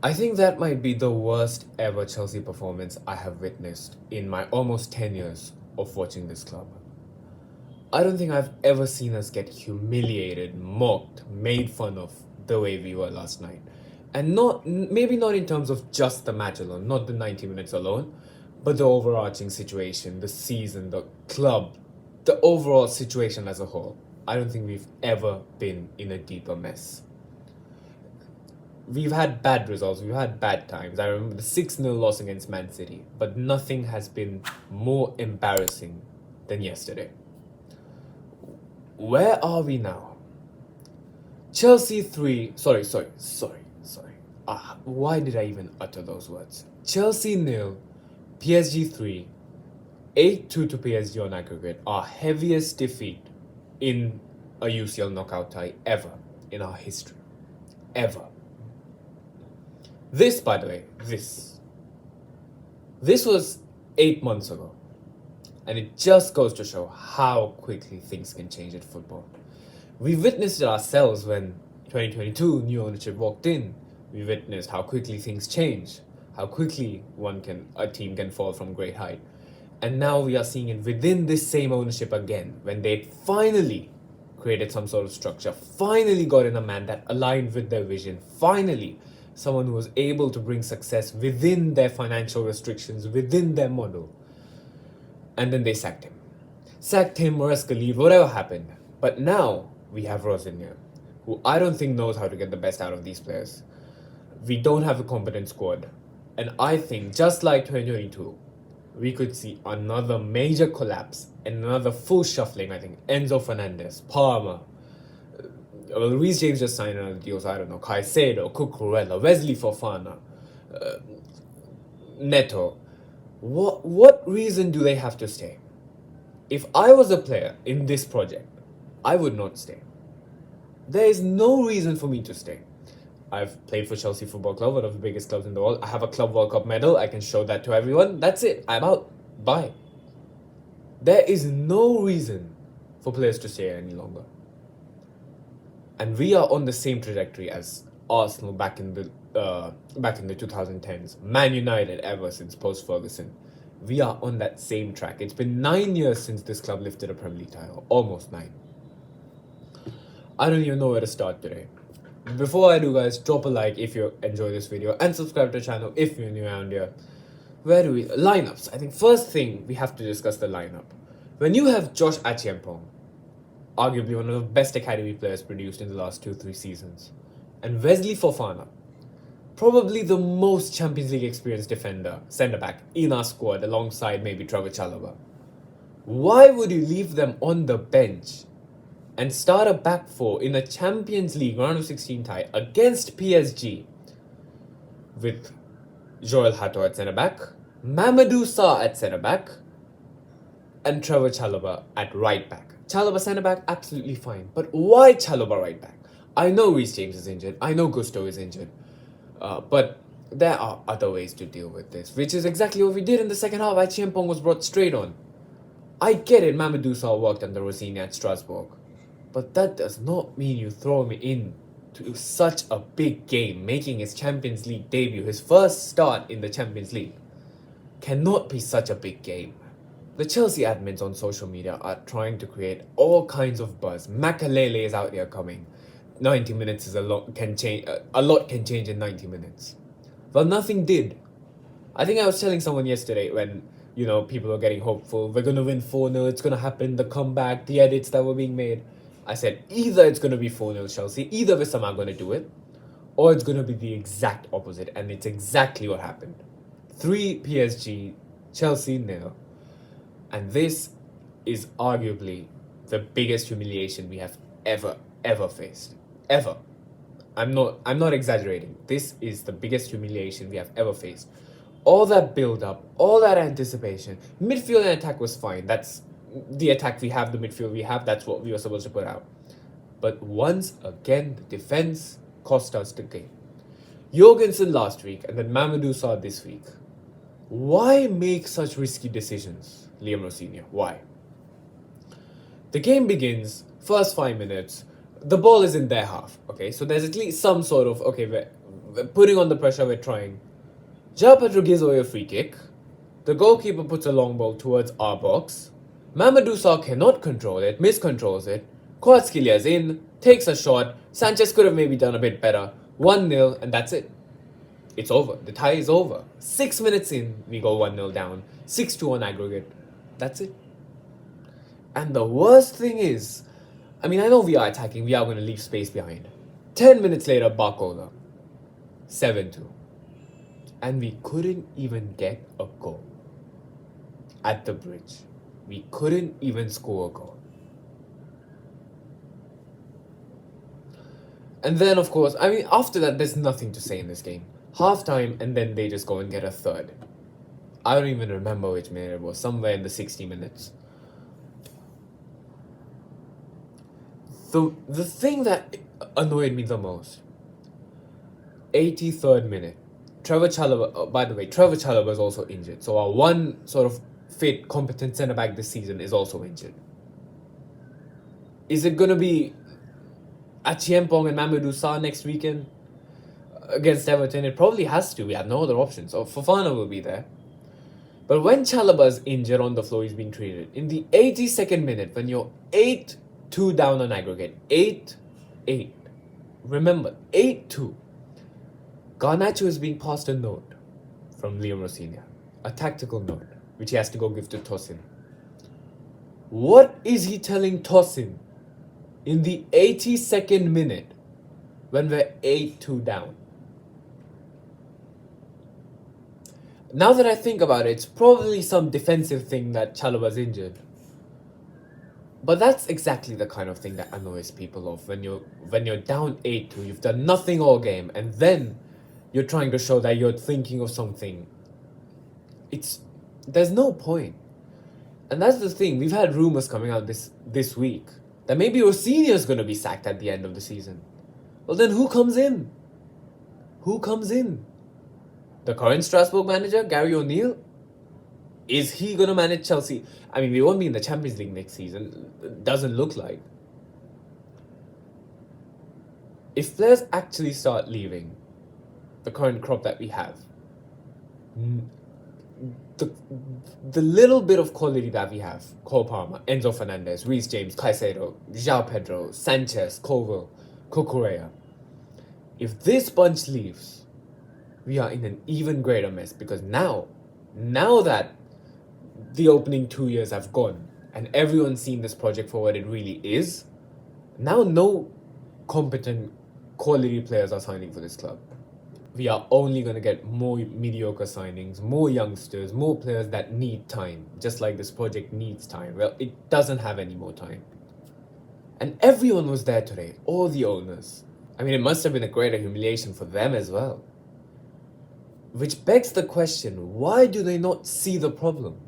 I think that might be the worst ever Chelsea performance I have witnessed in my almost 10 years of watching this club. I don't think I've ever seen us get humiliated, mocked, made fun of the way we were last night. And maybe not in terms of just the match alone, not the 90 minutes alone, but the overarching situation, the season, the club, the overall situation as a whole. I don't think we've ever been in a deeper mess. We've had bad results, we've had bad times. I remember the 6-0 loss against Man City, but nothing has been more embarrassing than yesterday. Where are we now? Chelsea 3. Sorry. Why did I even utter those words? Chelsea 0, PSG 3, 8-2 to PSG on aggregate. Our heaviest defeat in a UCL knockout tie ever in our history. Ever. This, by the way, this was 8 months ago. And it just goes to show how quickly things can change in football. We witnessed it ourselves when 2022 new ownership walked in. We witnessed how quickly things change, how quickly a team can fall from great height. And now we are seeing it within this same ownership again, when they finally created some sort of structure, finally got in a man that aligned with their vision, finally someone who was able to bring success within their financial restrictions, within their model. And then they sacked him. Sacked him, Maresca leave, whatever happened. But now we have Rosinha, who I don't think knows how to get the best out of these players. We don't have a competent squad. And I think, just like 2022, we could see another major collapse and another full shuffling. I think Enzo Fernandez, Palmer, Reece James just signed another deal, so I don't know, Caicedo, Cucurella, Wesley Fofana, Neto. What reason do they have to stay? If I was a player in this project, I would not stay. There is no reason for me to stay. I've played for Chelsea Football Club, one of the biggest clubs in the world. I have a Club World Cup medal. I can show that to everyone. That's it. I'm out. Bye. There is no reason for players to stay any longer. And we are on the same trajectory as Arsenal back in the 2010s, Man United ever since post-Ferguson. We are on that same track. It's been 9 years since this club lifted a Premier League title. Almost 9. I don't even know where to start today. Before I do, guys, drop a like if you enjoy this video and subscribe to the channel if you're new around here. Where do we... Lineups. I think first thing we have to discuss the lineup. When you have Josh Achiampong, arguably one of the best academy players produced in the last 2-3 seasons, and Wesley Fofana, probably the most Champions League experienced defender, centre-back, in our squad alongside maybe Trevor Chalobah. Why would you leave them on the bench and start a back four in a Champions League round of 16 tie against PSG with Joel Hato at centre-back, Mamadou Sarr at centre-back, and Trevor Chalobah at right-back? Chalobah centre-back, absolutely fine. But why Chalobah right-back? I know Reece James is injured. I know Gusto is injured. But there are other ways to deal with this, which is exactly what we did in the second half. Achiampong was brought straight on. I get it, Mamadou Sarr worked under Rosinha at Strasbourg. But that does not mean you throw him in to such a big game, making his Champions League debut, his first start in the Champions League. Cannot be such a big game. The Chelsea admins on social media are trying to create all kinds of buzz. Makalele is out there coming. 90 minutes is a lot can change in 90 minutes. Well, nothing did. I think I was telling someone yesterday when, people were getting hopeful. We're going to win 4-0. It's going to happen. The comeback, the edits that were being made. I said, either it's going to be 4-0 Chelsea, either Wissam are going to do it, or it's going to be the exact opposite. And it's exactly what happened. 3 PSG, Chelsea 0. And this is arguably the biggest humiliation we have ever faced. Ever. I'm not exaggerating. This is the biggest humiliation we have ever faced. All that build-up, all that anticipation. Midfield and attack was fine. That's the attack we have, the midfield we have. That's what we were supposed to put out. But once again, the defense cost us the game. Jorgensen last week and then Mamadou Sarr this week. Why make such risky decisions, Liam Rosinha? Why? The game begins, first 5 minutes, the ball is in their half, okay? So there's at least some sort of, we're putting on the pressure, we're trying. João Pedro gives away a free kick. The goalkeeper puts a long ball towards our box. Mamadou Sarr cannot control it, miscontrols it. Kvaratskhelia in, takes a shot. Sanchez could have maybe done a bit better. 1-0, and that's it. It's over. The tie is over. 6 minutes in, we go 1-0 down. 6-2 on aggregate. That's it. And the worst thing is, I know we are attacking, we are going to leave space behind. 10 minutes later, Barcola. 7-2. And we couldn't even get a goal. At the bridge. We couldn't even score a goal. And then, of course, after that, there's nothing to say in this game. Half time, and then they just go and get a third. I don't even remember which minute it was. Somewhere in the 60 minutes. The thing that annoyed me the most. 83rd minute. Trevor Chalobah, by the way, Trevor Chalobah is also injured. So our one sort of fit, competent centre-back this season is also injured. Is it going to be Achiempong and Mamadou Sarr next weekend against Everton? It probably has to. We have no other options. So Fofana will be there. But when Chalobah is injured on the floor, he's being treated. In the 82nd minute, when you're 8-2 down on aggregate, 8-8. Remember, 8-2. Garnacho is being passed a note from Liam Rosinha. A tactical note, which he has to go give to Tosin. What is he telling Tosin in the 82nd minute when we're 8-2 down? Now that I think about it, it's probably some defensive thing that Chalobah's injured. But that's exactly the kind of thing that annoys people off when you're down 8-2, you've done nothing all game, and then you're trying to show that you're thinking of something. There's no point. And that's the thing. We've had rumors coming out this week that maybe Rosinha is going to be sacked at the end of the season. Well, then who comes in? Who comes in? The current Strasbourg manager, Gary O'Neill? Is he going to manage Chelsea? We won't be in the Champions League next season. It doesn't look like. If players actually start leaving the current crop that we have, the little bit of quality that we have, colepalmer, Enzo Fernandez, Reece James, Caicedo, João Pedro, Sanchez, Colville, Cucurella, if this bunch leaves, we are in an even greater mess, because now that the opening 2 years have gone and everyone's seen this project for what it really is, now no competent quality players are signing for this club. We are only going to get more mediocre signings, more youngsters, more players that need time, just like this project needs time. Well, it doesn't have any more time. And everyone was there today, all the owners. It must have been a greater humiliation for them as well. Which begs the question, why do they not see the problem?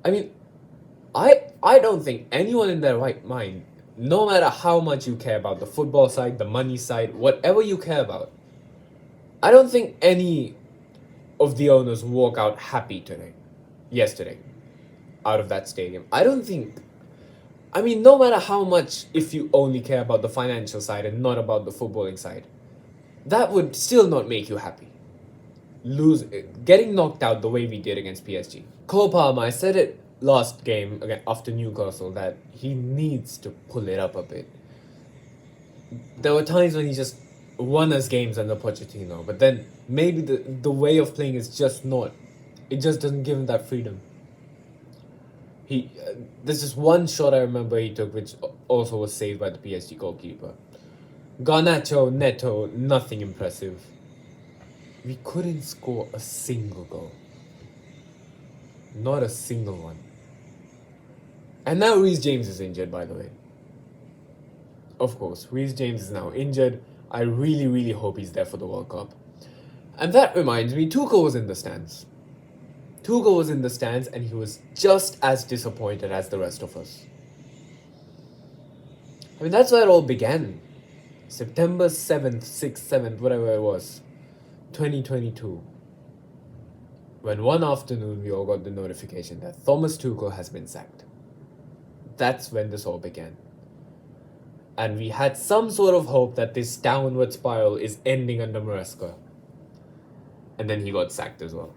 I don't think anyone in their right mind, no matter how much you care about the football side, the money side, whatever you care about, I don't think any of the owners walk out happy yesterday, out of that stadium. I don't think, no matter how much, if you only care about the financial side and not about the footballing side, that would still not make you happy. Getting knocked out the way we did against PSG. Cole Palmer, I said it last game again after Newcastle that he needs to pull it up a bit. There were times when he just won us games under Pochettino, but then maybe the way of playing is just not. It just doesn't give him that freedom. There's just one shot I remember he took, which also was saved by the PSG goalkeeper. Garnacho, Neto, nothing impressive. We couldn't score a single goal. Not a single one. And now Reece James is injured, by the way. Of course, Reece James is now injured. I really, really hope he's there for the World Cup. And that reminds me, Tuchel was in the stands. Tuchel was in the stands and he was just as disappointed as the rest of us. That's where it all began. September 7th, 6th, 7th, whatever it was. 2022. When one afternoon we all got the notification that Thomas Tuchel has been sacked. That's when this all began. And we had some sort of hope that this downward spiral is ending under Maresca. And then he got sacked as well.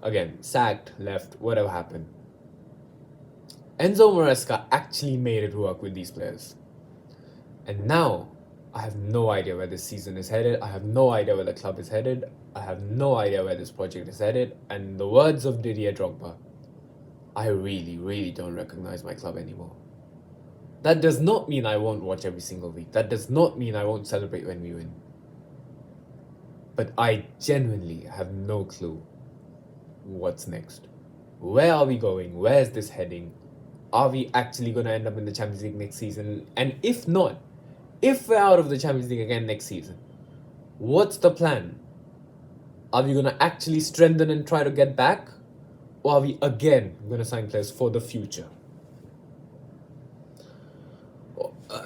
Again, sacked, left, whatever happened. Enzo Maresca actually made it work with these players. And now, I have no idea where this season is headed. I have no idea where the club is headed. I have no idea where this project is headed. And in the words of Didier Drogba, I really, really don't recognize my club anymore. That does not mean I won't watch every single week. That does not mean I won't celebrate when we win. But I genuinely have no clue what's next. Where are we going? Where is this heading? Are we actually going to end up in the Champions League next season? And if not, if we're out of the Champions League again next season, what's the plan? Are we going to actually strengthen and try to get back? Or are we again going to sign players for the future?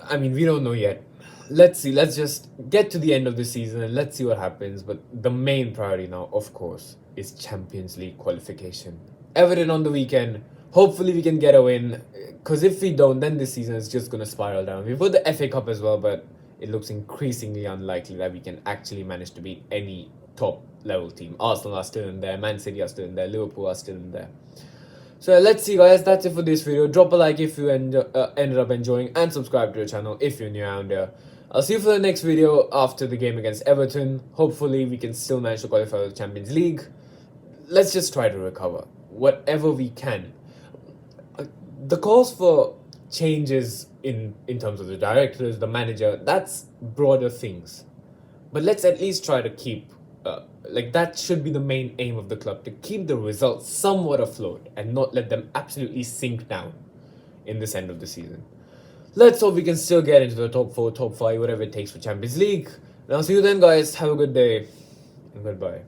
I mean, we don't know yet. Let's see. Let's just get to the end of the season and let's see what happens. But the main priority now, of course, is Champions League qualification. Everton on the weekend. Hopefully we can get a win. Because if we don't, then this season is just going to spiral down. We've got the FA Cup as well, but it looks increasingly unlikely that we can actually manage to beat any top level team. Arsenal are still in there. Man City are still in there. Liverpool are still in there. So let's see, guys. That's it for this video. Drop a like if you ended up enjoying, and subscribe to the channel if you're new around here. I'll see you for the next video after the game against Everton. Hopefully we can still manage to qualify for the Champions League. Let's just try to recover whatever we can. The calls for changes in terms of the directors, the manager, that's broader things. But let's at least try to keep that should be the main aim of the club, to keep the results somewhat afloat and not let them absolutely sink down in this end of the season. Let's hope we can still get into the top 4, top 5, whatever it takes for Champions League. And I'll see you then, guys. Have a good day and goodbye.